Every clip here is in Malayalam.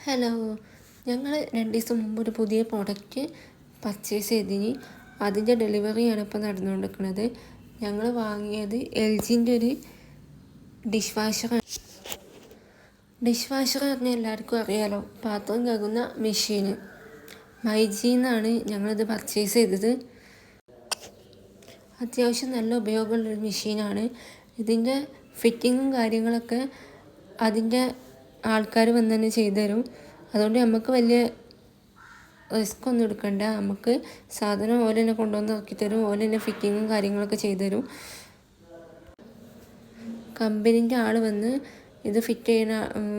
ഹലോ, ഞങ്ങൾ 2 ദിവസം മുമ്പ് ഒരു പുതിയ പ്രോഡക്റ്റ് പർച്ചേസ് ചെയ്തിന്. അതിൻ്റെ ഡെലിവറിയാണ് ഇപ്പോൾ നടന്നുകൊണ്ടിരിക്കുന്നത്. ഞങ്ങൾ വാങ്ങിയത് LGൻ്റെ ഒരു ഡിഷ് വാഷറാണ്. ഡിഷ് വാഷർ പറഞ്ഞാൽ എല്ലാവർക്കും അറിയാലോ, പാത്രം കഴുകുന്ന മെഷീൻ. മൈജിന്നാണ് ഞങ്ങളിത് പർച്ചേസ് ചെയ്തത്. അത്യാവശ്യം നല്ല ഉപയോഗമുള്ളൊരു മെഷീനാണ്. ഇതിൻ്റെ ഫിറ്റിങ്ങും കാര്യങ്ങളൊക്കെ അതിൻ്റെ ആൾക്കാർ വന്ന് തന്നെ ചെയ്തു തരും. അതുകൊണ്ട് നമുക്ക് വലിയ റിസ്ക് ഒന്നും എടുക്കണ്ട. നമുക്ക് സാധനം ഓല തന്നെ കൊണ്ടുവന്ന് ഇറക്കി തരും. ഓല തന്നെ ഫിറ്റിങ്ങും കാര്യങ്ങളൊക്കെ ചെയ്തു തരും. കമ്പനീൻ്റെ ആൾ വന്ന് ഇത് ഫിറ്റ് ചെയ്യുന്ന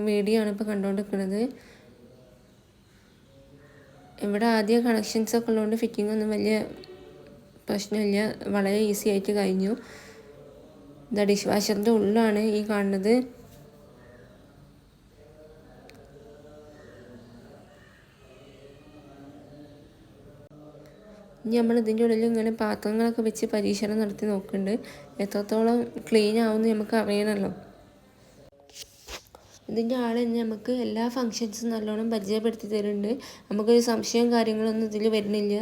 വീഡിയോ ആണ് ഇപ്പോൾ കണ്ടുകൊണ്ടിരിക്കുന്നത്. ഇവിടെ ആദ്യം കണക്ഷൻസൊക്കെ ഉള്ളതുകൊണ്ട് ഫിറ്റിംഗ് ഒന്നും വലിയ പ്രശ്നമില്ല, വളരെ ഈസി ആയിട്ട് കഴിഞ്ഞു. ഇത് ഡിഷ് വാഷറിൻ്റെ ഉള്ളിലാണ് ഈ കാണുന്നത്. ഇനി നമ്മൾ ഇതിൻ്റെ ഉള്ളിൽ ഇങ്ങനെ പാത്രങ്ങളൊക്കെ വെച്ച് പരീക്ഷണം നടത്തി നോക്കുന്നുണ്ട്. എത്രത്തോളം ക്ലീൻ ആവുമെന്ന് നമുക്ക് അറിയണമല്ലോ. ഇതിൻ്റെ ആൾ തന്നെ നമുക്ക് എല്ലാ ഫങ്ഷൻസും നല്ലോണം പരിചയപ്പെടുത്തി തരുന്നുണ്ട്. നമുക്കൊരു സംശയം കാര്യങ്ങളൊന്നും ഇതിൽ വരുന്നില്ല.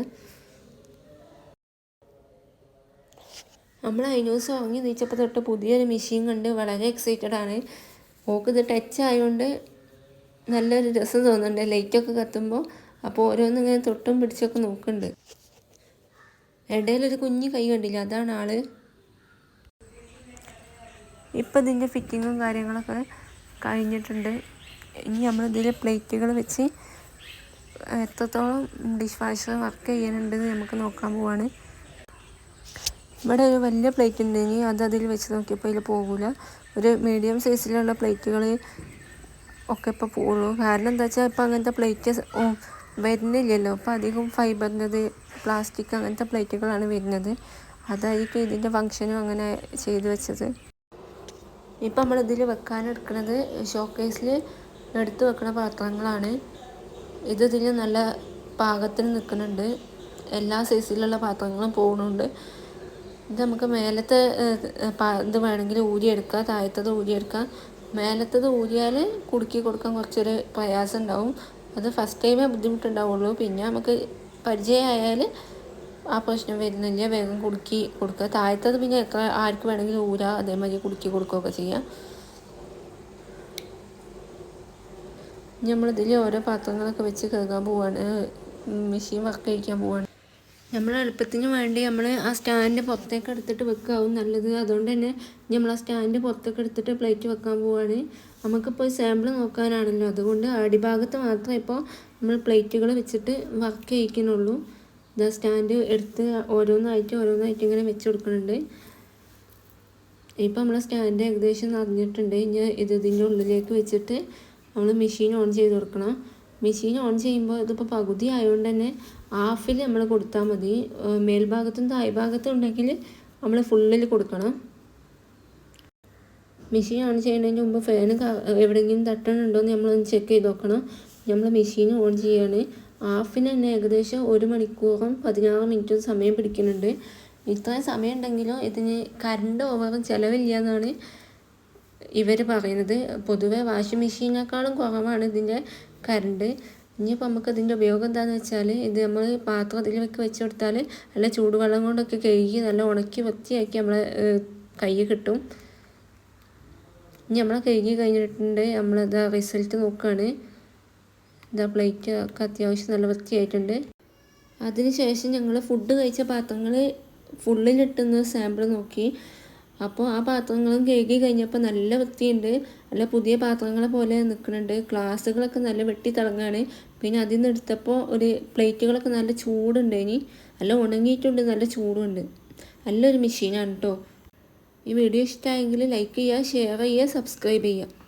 നമ്മൾ അതിന് ദിവസം ഉറങ്ങി നീച്ചപ്പോൾ തൊട്ട് പുതിയൊരു മെഷീൻ കണ്ട് വളരെ എക്സൈറ്റഡ് ആണ്. ഇത് ടച്ച് ആയതുകൊണ്ട് നല്ലൊരു രസം തോന്നുന്നുണ്ട് ലൈറ്റൊക്കെ കത്തുമ്പോൾ. അപ്പോൾ ഓരോന്നിങ്ങനെ തൊട്ടും പിടിച്ചൊക്കെ നോക്കുന്നുണ്ട്. ഇടയിലൊരു കുഞ്ഞു കൈ കണ്ടില്ല, അതാണ് ആള്. ഇപ്പം ഇതിൻ്റെ ഫിറ്റിങ്ങും കാര്യങ്ങളൊക്കെ കഴിഞ്ഞിട്ടുണ്ട്. ഇനി നമ്മൾ ഇതിൽ പ്ലേറ്റുകൾ വെച്ച് എത്രത്തോളം ഡിഷ് വാഷർ വർക്ക് ചെയ്യാനുണ്ടെന്ന് നമുക്ക് നോക്കാൻ പോവാണ്. ഇവിടെ ഒരു വലിയ പ്ലേറ്റ് ഉണ്ട്. ഇനി അതിൽ വെച്ച് നോക്കിയപ്പോൾ അതിൽ പോകില്ല. ഒരു മീഡിയം സൈസിലുള്ള പ്ലേറ്റുകൾ ഒക്കെ ഇപ്പോൾ പോകുള്ളൂ. കാരണം എന്താ വെച്ചാൽ ഇപ്പം അങ്ങനത്തെ പ്ലേറ്റ് വരുന്നില്ലല്ലോ. അപ്പോൾ അധികം ഫൈബറിൻ്റെത്, പ്ലാസ്റ്റിക് അങ്ങനത്തെ പ്ലേറ്റുകളാണ് വരുന്നത്. അതായിരിക്കും ഇതിൻ്റെ ഫങ്ഷനും അങ്ങനെ ചെയ്തു വെച്ചത്. ഇപ്പം നമ്മളിതിൽ വെക്കാനെടുക്കുന്നത് ഷോക്കേസിൽ എടുത്ത് വെക്കുന്ന പാത്രങ്ങളാണ്. ഇതിൽ നല്ല പാകത്തിന് നിൽക്കുന്നുണ്ട്. എല്ലാ സൈസിലുള്ള പാത്രങ്ങളും പോകുന്നുണ്ട്. ഇത് നമുക്ക് മേലത്തെ ഇത് വേണമെങ്കിൽ ഊരിയെടുക്കാം, താഴത്തത് ഊരിയെടുക്കാം. മേലത്തത് ഊരിയാൽ കുടുക്കി കൊടുക്കാൻ കുറച്ചൊരു പ്രയാസം ഉണ്ടാവും. അത് ഫസ്റ്റ് ടൈമേ ബുദ്ധിമുട്ടുണ്ടാവുള്ളൂ. പിന്നെ നമുക്ക് പരിചയമായാൽ ആ പ്രശ്നം വരുന്നില്ല, വേഗം കുടുക്കി കൊടുക്കുക. താഴത്തത് പിന്നെ ആർക്ക് വേണമെങ്കിലും ഊരാ, അതേമാതിരി കുടുക്കി കൊടുക്കുകയൊക്കെ ചെയ്യാം. നമ്മളിതിൽ ഓരോ പാത്രങ്ങളൊക്കെ വെച്ച് കഴുകാൻ പോവാണ്, മെഷീൻ വർക്ക് ചെയ്യിക്കാൻ പോവാണ്. നമ്മൾ എളുപ്പത്തിന് വേണ്ടി നമ്മൾ ആ സ്റ്റാൻഡ് പുറത്തേക്ക് എടുത്തിട്ട് വെക്കാവും നല്ലത്. അതുകൊണ്ട് തന്നെ നമ്മൾ ആ സ്റ്റാൻഡ് പുറത്തേക്ക് എടുത്തിട്ട് പ്ലേറ്റ് വെക്കാൻ പോവാണ്. നമുക്കിപ്പോൾ സാമ്പിൾ നോക്കാനാണല്ലോ, അതുകൊണ്ട് അടിഭാഗത്ത് മാത്രം ഇപ്പോൾ നമ്മൾ പ്ലേറ്റുകൾ വെച്ചിട്ട് വർക്ക് ചെയ്യിക്കുന്നുള്ളൂ. ഇതാ സ്റ്റാൻഡ് എടുത്ത് ഓരോന്നായിട്ട് ഇങ്ങനെ വെച്ച് കൊടുക്കുന്നുണ്ട്. ഇപ്പം നമ്മൾ സ്റ്റാൻഡ് ഏകദേശം നിറഞ്ഞിട്ടുണ്ട്. ഇനി ഇതിൻ്റെ ഉള്ളിലേക്ക് വെച്ചിട്ട് നമ്മൾ മെഷീൻ ഓൺ ചെയ്ത് കൊടുക്കണം. മെഷീൻ ഓൺ ചെയ്യുമ്പോൾ ഇതിപ്പോൾ പകുതി ആയതുകൊണ്ട് തന്നെ ഹാഫിൽ നമ്മൾ കൊടുത്താൽ മതി. മേൽഭാഗത്തും താഴ്ഭാഗത്തും ഉണ്ടെങ്കിൽ നമ്മൾ ഫുള്ളിൽ കൊടുക്കണം. മെഷീൻ ഓൺ ചെയ്യുന്നതിന് മുമ്പ് ഫാൻ എവിടെയെങ്കിലും തട്ടണുണ്ടോ എന്ന് നമ്മളൊന്ന് ചെക്ക് ചെയ്ത് നോക്കണം. നമ്മൾ മെഷീൻ ഓൺ ചെയ്യാണ്. ഹാഫിന് തന്നെ ഏകദേശം 1 മണിക്കൂറും 16 മിനിറ്റും സമയം പിടിക്കുന്നുണ്ട്. ഇത്രയും സമയം ഉണ്ടെങ്കിലും ഇതിന് കറണ്ട് ഓവറും ചിലവില്ല എന്നാണ് ഇവർ പറയുന്നത്. പൊതുവെ വാഷിംഗ് മെഷീനേക്കാളും കുറവാണ് ഇതിൻ്റെ കറണ്ട്. ഇനിയിപ്പോൾ നമുക്ക് ഇതിൻ്റെ ഉപയോഗം എന്താണെന്ന് വെച്ചാൽ, ഇത് നമ്മൾ പാത്രം അതിലേക്ക് വെച്ച് കൊടുത്താൽ നല്ല ചൂടുവെള്ളം കൊണ്ടൊക്കെ കഴുകി നല്ല ഉണക്കി വൃത്തിയാക്കി നമ്മളെ കൈ കിട്ടും. ഇനി നമ്മളെ കഴുകി കഴിഞ്ഞിട്ടുണ്ട്. നമ്മളിതാ റിസൾട്ട് നോക്കുകയാണ്. ഇതാ പ്ലേറ്റ് ഒക്കെ അത്യാവശ്യം നല്ല വൃത്തിയായിട്ടുണ്ട്. അതിനുശേഷം ഞങ്ങൾ ഫുഡ് കഴിച്ച പാത്രങ്ങൾ ഫുള്ളിലിട്ടുന്ന സാമ്പിൾ നോക്കി. അപ്പോൾ ആ പാത്രങ്ങളും കഴുകി കഴിഞ്ഞപ്പോൾ നല്ല വൃത്തിയുണ്ട്. നല്ല പുതിയ പാത്രങ്ങളെ പോലെ നിൽക്കുന്നുണ്ട്. ഗ്ലാസ്സുകളൊക്കെ നല്ല വെട്ടി തിളങ്ങാണ്. പിന്നെ അതിൽ നിന്ന് എടുത്തപ്പോൾ ഒരു പ്ലേറ്റുകളൊക്കെ നല്ല ചൂടുണ്ട്. ഇനി നല്ല ഉണങ്ങിയിട്ടുണ്ട്, നല്ല ചൂടുണ്ട്. നല്ലൊരു മെഷീനാണ് കേട്ടോ. ഈ വീഡിയോ ഇഷ്ടമായെങ്കിൽ ലൈക്ക് ചെയ്യുക, ഷെയർ ചെയ്യുക, സബ്സ്ക്രൈബ് ചെയ്യുക.